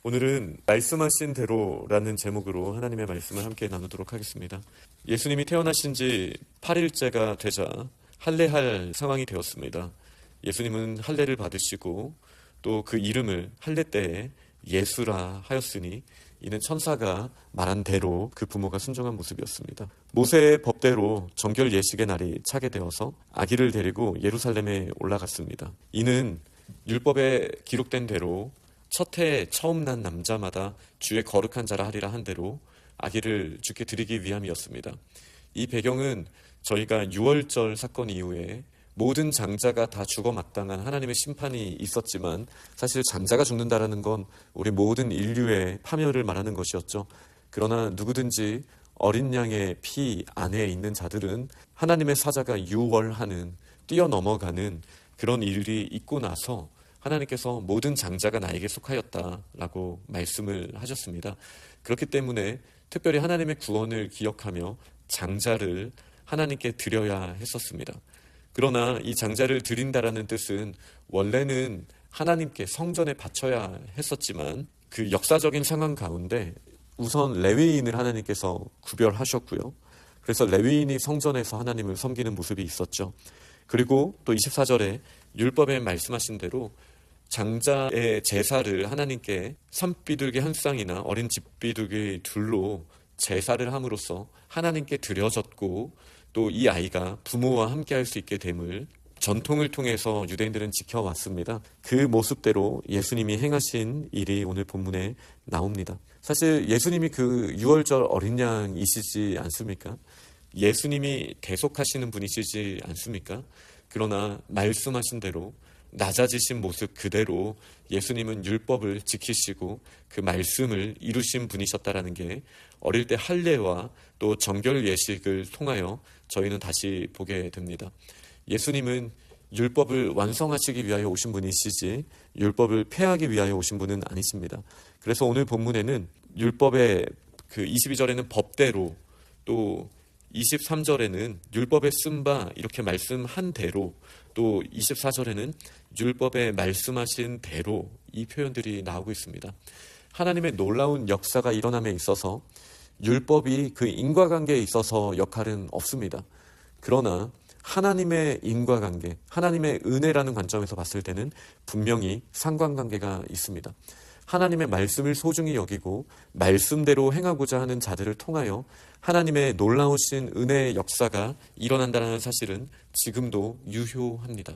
오늘은 말씀하신 대로라는 제목으로 하나님의 말씀을 함께 나누도록 하겠습니다. 예수님이 태어나신 지 8일째가 되자 할례할 상황이 되었습니다. 예수님은 할례를 받으시고 또 그 이름을 할례 때에 예수라 하였으니 이는 천사가 말한 대로 그 부모가 순종한 모습이었습니다. 모세의 법대로 정결 예식의 날이 차게 되어서 아기를 데리고 예루살렘에 올라갔습니다. 이는 율법에 기록된 대로 첫 해에 처음 난 남자마다 주의 거룩한 자라 하리라 한 대로 아기를 주께 드리기 위함이었습니다. 이 배경은 저희가 유월절 사건 이후에 모든 장자가 다 죽어 마땅한 하나님의 심판이 있었지만 사실 장자가 죽는다라는 건 우리 모든 인류의 파멸을 말하는 것이었죠. 그러나 누구든지 어린 양의 피 안에 있는 자들은 하나님의 사자가 유월하는 뛰어넘어가는 그런 일이 있고 나서 하나님께서 모든 장자가 나에게 속하였다라고 말씀을 하셨습니다. 그렇기 때문에 특별히 하나님의 구원을 기억하며 장자를 하나님께 드려야 했었습니다. 그러나 이 장자를 드린다라는 뜻은 원래는 하나님께 성전에 바쳐야 했었지만 그 역사적인 상황 가운데 우선 레위인을 하나님께서 구별하셨고요. 그래서 레위인이 성전에서 하나님을 섬기는 모습이 있었죠. 그리고 또 24절에 율법에 말씀하신 대로 장자의 제사를 하나님께 산비둘기 한 쌍이나 어린 집비둘기 둘로 제사를 함으로써 하나님께 드려졌고 또 이 아이가 부모와 함께 할 수 있게 됨을 전통을 통해서 유대인들은 지켜왔습니다. 그 모습대로 예수님이 행하신 일이 오늘 본문에 나옵니다. 사실 예수님이 그 유월절 어린 양이시지 않습니까? 예수님이 대속하시는 분이시지 않습니까? 그러나 말씀하신 대로 낮아지신 모습 그대로 예수님은 율법을 지키시고 그 말씀을 이루신 분이셨다라는 게 어릴 때 할례와 또 정결 예식을 통하여 저희는 다시 보게 됩니다. 예수님은 율법을 완성하시기 위하여 오신 분이시지 율법을 폐하기 위하여 오신 분은 아니십니다. 그래서 오늘 본문에는 율법의 그 22절에는 법대로 또 23절에는 율법에 쓴 바 이렇게 말씀한 대로 또 24절에는 율법에 말씀하신 대로 이 표현들이 나오고 있습니다. 하나님의 놀라운 역사가 일어남에 있어서 율법이 그 인과관계에 있어서 역할은 없습니다. 그러나 하나님의 인과관계, 하나님의 은혜라는 관점에서 봤을 때는 분명히 상관관계가 있습니다. 하나님의 말씀을 소중히 여기고 말씀대로 행하고자 하는 자들을 통하여 하나님의 놀라우신 은혜의 역사가 일어난다는 사실은 지금도 유효합니다.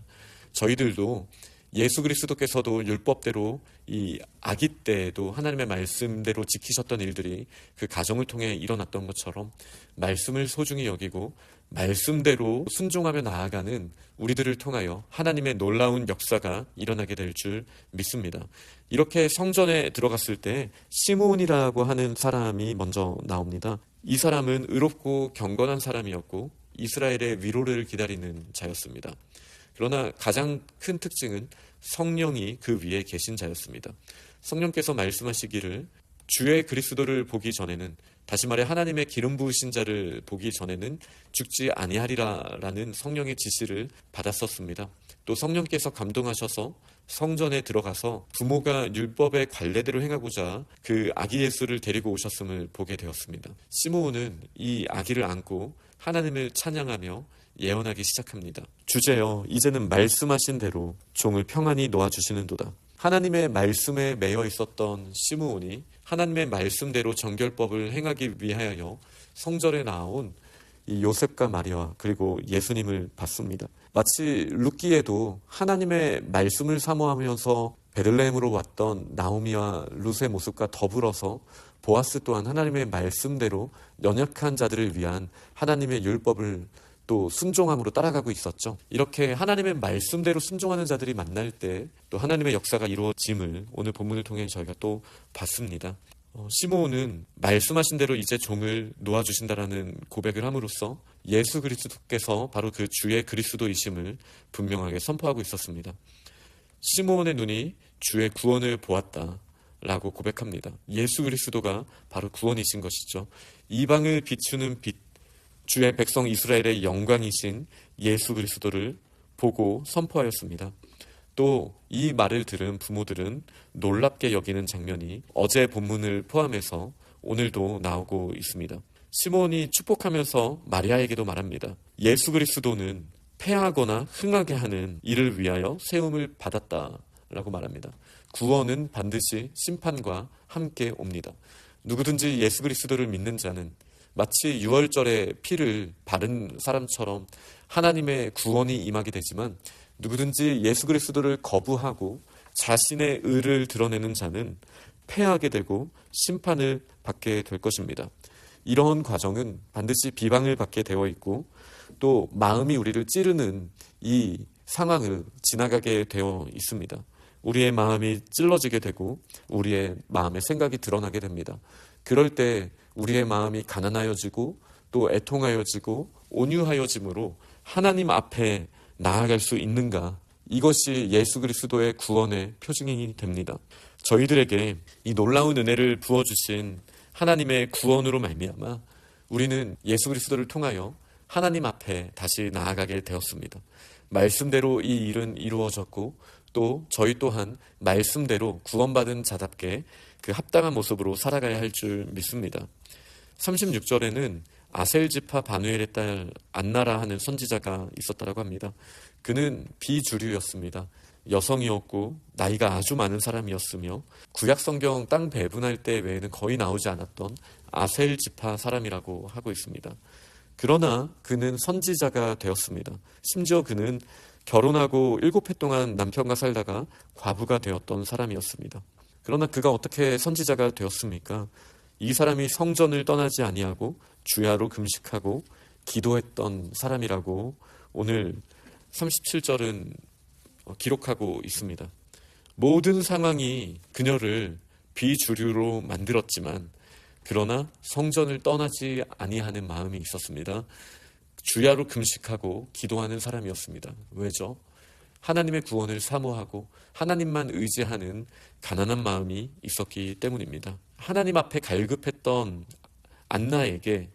저희들도 예수 그리스도께서도 율법대로 이 아기 때에도 하나님의 말씀대로 지키셨던 일들이 그 가정을 통해 일어났던 것처럼 말씀을 소중히 여기고 말씀대로 순종하며 나아가는 우리들을 통하여 하나님의 놀라운 역사가 일어나게 될 줄 믿습니다. 이렇게 성전에 들어갔을 때 시므온이라고 하는 사람이 먼저 나옵니다. 이 사람은 의롭고 경건한 사람이었고 이스라엘의 위로를 기다리는 자였습니다. 그러나 가장 큰 특징은 성령이 그 위에 계신 자였습니다. 성령께서 말씀하시기를 주의 그리스도를 보기 전에는, 다시 말해 하나님의 기름 부으신 자를 보기 전에는 죽지 아니하리라라는 성령의 지시를 받았었습니다. 또 성령께서 감동하셔서 성전에 들어가서 부모가 율법의 관례대로 행하고자 그 아기 예수를 데리고 오셨음을 보게 되었습니다. 시므온은 이 아기를 안고 하나님을 찬양하며 예언하기 시작합니다. 주제여, 이제는 말씀하신 대로 종을 평안히 놓아주시는도다. 하나님의 말씀에 매여 있었던 시므온이 하나님의 말씀대로 정결법을 행하기 위하여 성전에 나온 이 요셉과 마리아 그리고 예수님을 봤습니다. 마치 룻기에도 하나님의 말씀을 사모하면서 베들레헴으로 왔던 나오미와 룻의 모습과 더불어서 보아스 또한 하나님의 말씀대로 연약한 자들을 위한 하나님의 율법을 또 순종함으로 따라가고 있었죠. 이렇게 하나님의 말씀대로 순종하는 자들이 만날 때 또 하나님의 역사가 이루어짐을 오늘 본문을 통해 저희가 또 봤습니다. 시므온은 말씀하신 대로 이제 종을 놓아주신다라는 고백을 함으로써 예수 그리스도께서 바로 그 주의 그리스도이심을 분명하게 선포하고 있었습니다. 시므온의 눈이 주의 구원을 보았다 라고 고백합니다. 예수 그리스도가 바로 구원이신 것이죠. 이방을 비추는 빛, 주의 백성 이스라엘의 영광이신 예수 그리스도를 보고 선포하였습니다. 또 이 말을 들은 부모들은 놀랍게 여기는 장면이 어제 본문을 포함해서 오늘도 나오고 있습니다. 시몬이 축복하면서 마리아에게도 말합니다. 예수 그리스도는 패하거나 흥하게 하는 일을 위하여 세움을 받았다라고 말합니다. 구원은 반드시 심판과 함께 옵니다. 누구든지 예수 그리스도를 믿는 자는 마치 유월절에 피를 바른 사람처럼 하나님의 구원이 임하게 되지만, 누구든지 예수 그리스도를 거부하고 자신의 의를 드러내는 자는 패하게 되고 심판을 받게 될 것입니다. 이러한 과정은 반드시 비방을 받게 되어 있고, 또 마음이 우리를 찌르는 이 상황을 지나가게 되어 있습니다. 우리의 마음이 찔러지게 되고 우리의 마음의 생각이 드러나게 됩니다. 그럴 때 우리의 마음이 가난하여지고 또 애통하여지고 온유하여짐으로 하나님 앞에 나아갈 수 있는가? 이것이 예수 그리스도의 구원의 표징이 됩니다. 저희들에게 이 놀라운 은혜를 부어주신 하나님의 구원으로 말미암아 우리는 예수 그리스도를 통하여 하나님 앞에 다시 나아가게 되었습니다. 말씀대로 이 일은 이루어졌고, 또 저희 또한 말씀대로 구원받은 자답게 그 합당한 모습으로 살아가야 할 줄 믿습니다. 36절에는 아셀지파 바누엘의 딸 안나라 하는 선지자가 있었다고 합니다. 그는 비주류였습니다. 여성이었고 나이가 아주 많은 사람이었으며 구약성경 땅 배분할 때 외에는 거의 나오지 않았던 아셀지파 사람이라고 하고 있습니다. 그러나 그는 선지자가 되었습니다. 심지어 그는 결혼하고 7해 동안 남편과 살다가 과부가 되었던 사람이었습니다. 그러나 그가 어떻게 선지자가 되었습니까? 이 사람이 성전을 떠나지 아니하고 주야로 금식하고 기도했던 사람이라고 오늘 37절은 기록하고 있습니다. 모든 상황이 그녀를 비주류로 만들었지만, 그러나 성전을 떠나지 아니하는 마음이 있었습니다. 주야로 금식하고 기도하는 사람이었습니다. 왜죠? 하나님의 구원을 사모하고 하나님만 의지하는 가난한 마음이 있었기 때문입니다. 하나님 앞에 갈급했던 안나에게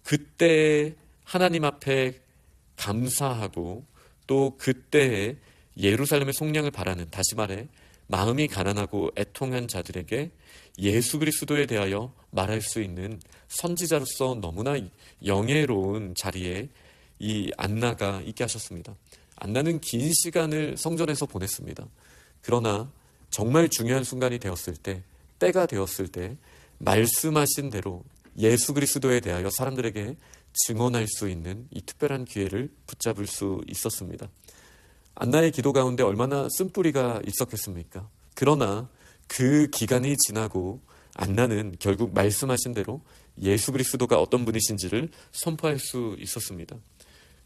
그때 하나님 앞에 감사하고 또 그때에 예루살렘의 속량을 바라는, 다시 말해 마음이 가난하고 애통한 자들에게 예수 그리스도에 대하여 말할 수 있는 선지자로서 너무나 영예로운 자리에 이 안나가 있게 하셨습니다. 안나는 긴 시간을 성전에서 보냈습니다. 그러나 정말 중요한 순간이 되었을 때, 때가 되었을 때 말씀하신 대로 예수 그리스도에 대하여 사람들에게 증언할 수 있는 이 특별한 기회를 붙잡을 수 있었습니다. 안나의 기도 가운데 얼마나 쓴뿌리가 있었겠습니까? 그러나 그 기간이 지나고 안나는 결국 말씀하신 대로 예수 그리스도가 어떤 분이신지를 선포할 수 있었습니다.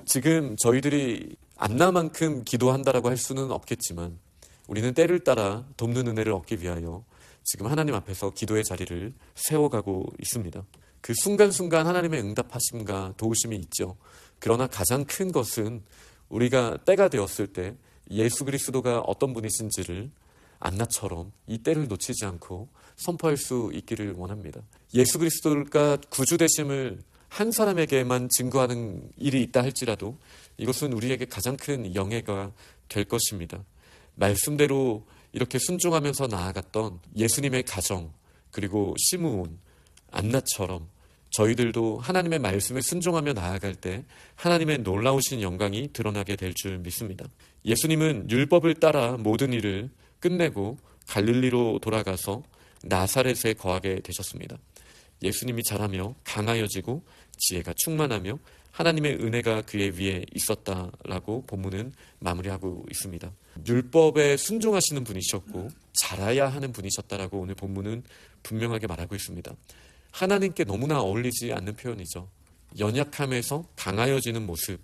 지금 저희들이 안나만큼 기도한다라고 할 수는 없겠지만, 우리는 때를 따라 돕는 은혜를 얻기 위하여 지금 하나님 앞에서 기도의 자리를 세워가고 있습니다. 그 순간순간 하나님의 응답하심과 도우심이 있죠. 그러나 가장 큰 것은 우리가 때가 되었을 때 예수 그리스도가 어떤 분이신지를 안나처럼 이 때를 놓치지 않고 선포할 수 있기를 원합니다. 예수 그리스도가 구주 되심을 한 사람에게만 증거하는 일이 있다 할지라도 이것은 우리에게 가장 큰 영예가 될 것입니다. 말씀대로 이렇게 순종하면서 나아갔던 예수님의 가정, 그리고 시므온, 안나처럼 저희들도 하나님의 말씀에 순종하며 나아갈 때 하나님의 놀라우신 영광이 드러나게 될 줄 믿습니다. 예수님은 율법을 따라 모든 일을 끝내고 갈릴리로 돌아가서 나사렛에 거하게 되셨습니다. 예수님이 자라며 강하여지고 지혜가 충만하며 하나님의 은혜가 그의 위에 있었다라고 본문은 마무리하고 있습니다. 율법에 순종하시는 분이셨고 자라야 하는 분이셨다라고 오늘 본문은 분명하게 말하고 있습니다. 하나님께 너무나 어울리지 않는 표현이죠. 연약함에서 강하여지는 모습,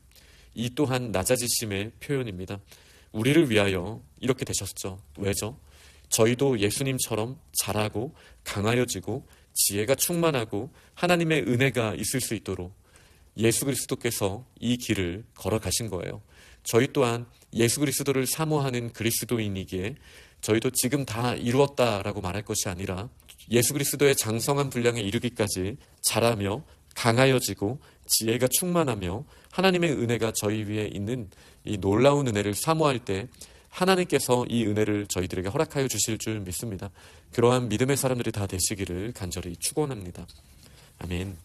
이 또한 낮아지심의 표현입니다. 우리를 위하여 이렇게 되셨죠. 왜죠? 저희도 예수님처럼 자라고 강하여지고 지혜가 충만하고 하나님의 은혜가 있을 수 있도록 예수 그리스도께서 이 길을 걸어가신 거예요. 저희 또한 예수 그리스도를 사모하는 그리스도인이기에 저희도 지금 다 이루었다라고 말할 것이 아니라 예수 그리스도의 장성한 분량에 이르기까지 자라며 강하여지고 지혜가 충만하며 하나님의 은혜가 저희 위에 있는 이 놀라운 은혜를 사모할 때 하나님께서 이 은혜를 저희들에게 허락하여 주실 줄 믿습니다. 그러한 믿음의 사람들이 다 되시기를 간절히 축원합니다. 아멘.